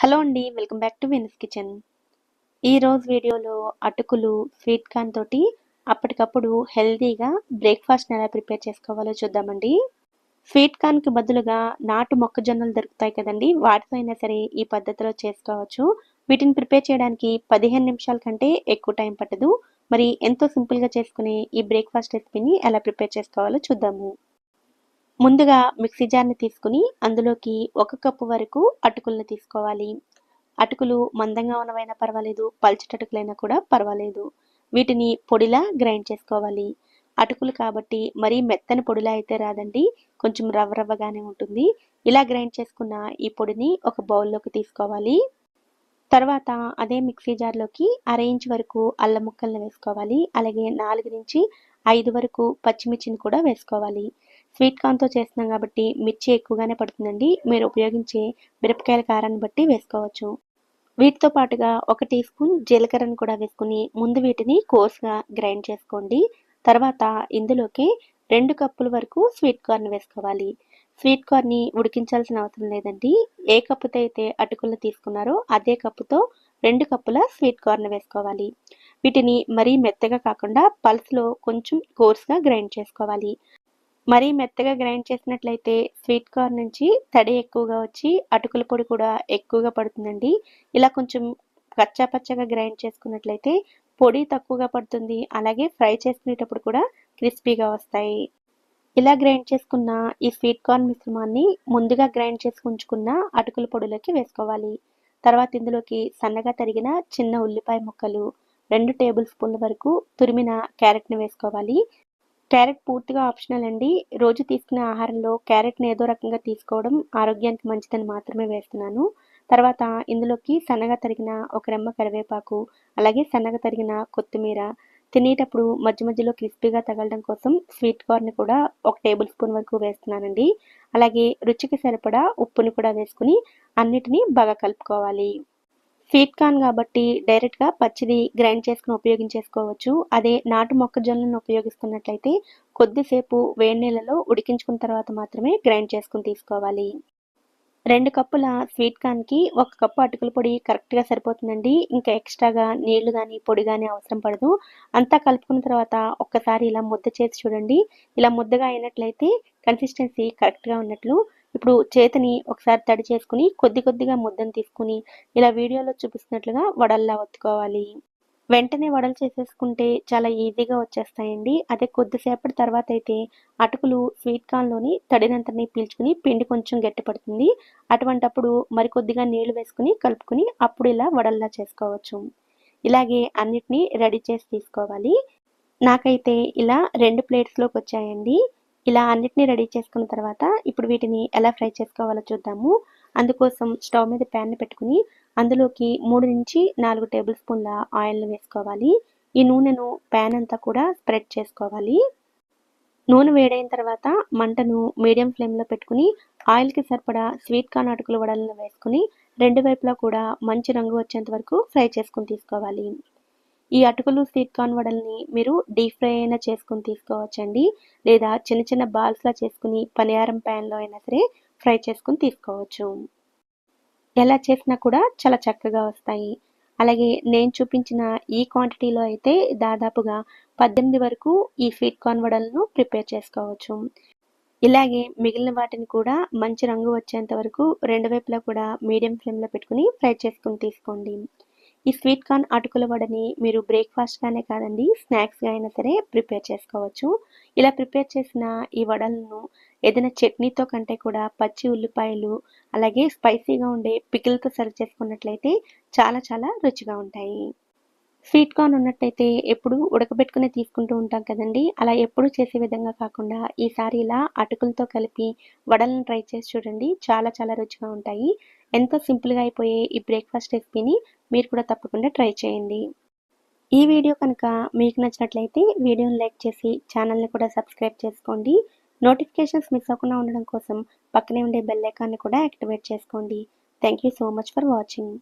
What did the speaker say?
Hello అండి. Welcome back to Venice kitchen. ఈరోజు వీడియోలో అటుకులు, స్వీట్ కార్న్ తోటి అప్పటికప్పుడు హెల్తీగా బ్రేక్‌ఫాస్ట్‌ని ఎలా ప్రిపేర్ చేసుకోవాలో చూద్దామండి. స్వీట్ కార్న్‌కి బదులుగా నాటు మొక్కజొన్నలు దొరుకుతాయి కదండీ! వాటితో అయినా సరే ఈ పద్ధతిలో చేసుకోవచ్చు. వీటిని ప్రిపేర్ చేయడానికి 15 నిమిషాల కంటే ఎక్కువ టైం పట్టదు. మరి ఎంతో సింపుల్‌గా చేసుకునే ఈ బ్రేక్‌ఫాస్ట్ రెసిపీని ఎలా ప్రిపేర్ చేసుకోవాలో చూద్దాము. ముందుగా మిక్సీ జార్‌ని తీసుకొని అందులోకి 1 కప్పు వరకు అటుకులను తీసుకోవాలి. అటుకులు మందంగా ఉన్నవైనా పర్వాలేదు, పల్చటి అటుకులైనా కూడా పర్వాలేదు. వీటిని పొడిలా గ్రైండ్ చేసుకోవాలి. అటుకులు కాబట్టి మరీ మెత్తని పొడిలా అయితే రాదండి. కొంచెం రవ్వ రవ్వగానే ఉంటుంది. ఇలా గ్రైండ్ చేసుకున్న ఈ పొడిని ఒక బౌల్‌లోకి తీసుకోవాలి. తర్వాత అదే మిక్సీ జార్‌లోకి అర ఇంచ్ వరకు అల్లం ముక్కల్ని వేసుకోవాలి. అలాగే 4-5 వరకు పచ్చిమిర్చిని కూడా వేసుకోవాలి. స్వీట్ కార్న్‌తో చేస్తున్నాం కాబట్టి మిర్చి ఎక్కువగానే పడుతుందండి. మీరు ఉపయోగించే మిరపకాయల కారాన్ని బట్టి వేసుకోవచ్చు. వీటితో పాటుగా ఒక టీ స్పూన్ జీలకర్రను కూడా వేసుకొని ముందు వీటిని కోర్స్‌గా గ్రైండ్ చేసుకోండి. తర్వాత ఇందులోకి 2 కప్పుల వరకు స్వీట్ కార్న్ వేసుకోవాలి. స్వీట్ కార్న్‌ని ఉడికించాల్సిన అవసరం లేదండి. ఏ కప్పుతో అయితే అటుకులు తీసుకున్నారో అదే కప్పుతో 2 కప్పుల స్వీట్ కార్న్ వేసుకోవాలి. వీటిని మరీ మెత్తగా కాకుండా పల్స్‌లో కొంచెం కోర్స్‌గా గ్రైండ్ చేసుకోవాలి. మరీ మెత్తగా గ్రైండ్ చేసినట్లయితే స్వీట్ కార్న్ నుంచి తడి ఎక్కువగా వచ్చి అటుకుల పొడి కూడా ఎక్కువగా పడుతుందండి. ఇలా కొంచెం కచ్చా పచ్చాగా గ్రైండ్ చేసుకున్నట్లయితే పొడి తక్కువగా పడుతుంది. అలాగే ఫ్రై చేసుకునేటప్పుడు కూడా క్రిస్పీగా వస్తాయి. ఇలా గ్రైండ్ చేసుకున్న ఈ స్వీట్ కార్న్ మిశ్రమాన్ని ముందుగా గ్రైండ్ చేసి ఉంచుకున్న అటుకుల పొడిలోకి వేసుకోవాలి. తర్వాత ఇందులోకి సన్నగా తరిగిన చిన్న ఉల్లిపాయ ముక్కలు, 2 టేబుల్ స్పూన్ల వరకు తురిమిన క్యారెట్‌ని వేసుకోవాలి. క్యారెట్ పూర్తిగా ఆప్షనల్ అండి. రోజు తీసుకునే ఆహారంలో క్యారెట్‌ని ఏదో రకంగా తీసుకోవడం ఆరోగ్యానికి మంచిదని మాత్రమే వేస్తున్నాను. తర్వాత ఇందులోకి సన్నగా తరిగిన ఒక రెమ్మ కరివేపాకు, అలాగే సన్నగా తరిగిన కొత్తిమీర, తినేటప్పుడు మధ్య మధ్యలో క్రిస్పీగా తగలడం కోసం స్వీట్ కార్న్ కూడా ఒక టేబుల్ స్పూన్ వరకు వేస్తున్నానండి. అలాగే రుచికి సరిపడా ఉప్పుని కూడా వేసుకొని అన్నిటిని బాగా కలుపుకోవాలి. స్వీట్ కార్న్ కాబట్టి డైరెక్ట్‌గా పచ్చిది గ్రైండ్ చేసుకొని ఉపయోగించేసుకోవచ్చు. అదే నాటు మొక్కజొన్నలను ఉపయోగిస్తున్నట్లయితే కొద్దిసేపు వేడి నీళ్ళలో ఉడికించుకున్న తర్వాత మాత్రమే గ్రైండ్ చేసుకొని తీసుకోవాలి. 2 కప్పుల స్వీట్ కార్న్‌కి 1 కప్పు అటుకుల పొడి కరెక్ట్‌గా సరిపోతుందండి. ఇంకా ఎక్స్‌ట్రాగా నీళ్లు గానీ, పొడి గానీ అవసరం పడదు. అంతా కలుపుకున్న తర్వాత ఒక్కసారి ఇలా ముద్ద చేసి చూడండి. ఇలా ముద్దగా అయినట్లయితే కన్సిస్టెన్సీ కరెక్ట్‌గా ఉన్నట్లు. ఇప్పుడు చేతిని ఒకసారి తడి చేసుకొని కొద్ది కొద్దిగా ముద్దను తీసుకొని ఇలా వీడియోలో చూపిస్తున్నట్లుగా వడల్లా ఒత్తుకోవాలి. వెంటనే వడలు చేసేసుకుంటే చాలా ఈజీగా వచ్చేస్తాయండి. అదే కొద్దిసేపటి తర్వాతయితే అటుకులు స్వీట్ కార్న్‌లోని తడినంతని పీల్చుకొని పిండి కొంచెం గట్టిపడుతుంది. అటువంటప్పుడు మరికొద్దిగా నీళ్లు వేసుకొని కలుపుకొని అప్పుడు ఇలా వడల్లా చేసుకోవచ్చు. ఇలాగే అన్నిటిని రెడీ చేసి తీసుకోవాలి. నాకైతే ఇలా 2 ప్లేట్స్‌లోకొచ్చాయండి. ఇలా అన్నిటిని రెడీ చేసుకున్న తర్వాత ఇప్పుడు వీటిని ఎలా ఫ్రై చేసుకోవాలో చూద్దాము. అందుకోసం స్టవ్ మీద ప్యాన్‌ని పెట్టుకొని అందులోకి 3-4 టేబుల్ స్పూన్ల ఆయిల్‌ని వేసుకోవాలి. ఈ నూనెను ప్యాన్ అంతా కూడా స్ప్రెడ్ చేసుకోవాలి. నూనె వేడైన తర్వాత మంటను మీడియం ఫ్లేమ్‌లో పెట్టుకొని ఆయిల్‌కి సరిపడా స్వీట్ కార్న్ అటుకుల వడలను వేసుకొని రెండు వైపులా కూడా మంచి రంగు వచ్చేంత వరకు ఫ్రై చేసుకొని తీసుకోవాలి. ఈ అటుకులు స్వీట్ కార్న్ వడల్ని మీరు డీప్ ఫ్రై అయినా చేసుకొని తీసుకోవచ్చండి. లేదా చిన్న చిన్న బాల్స్‌లా చేసుకొని పనియారం ప్యాన్‌లో అయినా సరే ఫ్రై చేసుకొని తీసుకోవచ్చు. ఎలా చేసినా కూడా చాలా చక్కగా వస్తాయి. అలాగే నేను చూపించిన ఈ క్వాంటిటీలో అయితే దాదాపుగా 18 వరకు ఈ స్వీట్ కార్న్ వడలను ప్రిపేర్ చేసుకోవచ్చు. ఇలాగే మిగిలిన వాటిని కూడా మంచి రంగు వచ్చేంత వరకు రెండు వైపులా కూడా మీడియం ఫ్లేమ్‌లో పెట్టుకొని ఫ్రై చేసుకొని తీసుకోండి. ఈ స్వీట్ కార్న్ అటుకుల వడని మీరు బ్రేక్‌ఫాస్ట్‌గానే కాదండి స్నాక్స్‌గా అయినా సరే ప్రిపేర్ చేసుకోవచ్చు. ఇలా ప్రిపేర్ చేసిన ఈ వడలను ఏదైనా చట్నీతో కంటే కూడా పచ్చి ఉల్లిపాయలు, అలాగే స్పైసీగా ఉండే పికిల్‌తో సర్వ్ చేసుకున్నట్లయితే చాలా చాలా రుచిగా ఉంటాయి. స్వీట్ కార్న్ ఉన్నట్టయితే ఎప్పుడు ఉడకబెట్టుకునే తీసుకుంటూ ఉంటాం కదండీ! అలా ఎప్పుడు చేసే విధంగా కాకుండా ఈసారి ఇలా అటుకులతో కలిపి వడలను ట్రై చేసి చూడండి. చాలా చాలా రుచిగా ఉంటాయి. ఎంతో సింపుల్‌గా అయిపోయే ఈ బ్రేక్‌ఫాస్ట్ రెసిపీని మీరు కూడా తప్పకుండా ట్రై చేయండి. ఈ వీడియో కనుక మీకు నచ్చినట్లయితే వీడియోని లైక్ చేసి ఛానల్‌ని కూడా సబ్స్క్రైబ్ చేసుకోండి. నోటిఫికేషన్స్ మిస్ అవ్వకుండా ఉండడం కోసం పక్కనే ఉండే బెల్ ఐకాన్‌ని కూడా యాక్టివేట్ చేసుకోండి. Thank you so much for watching.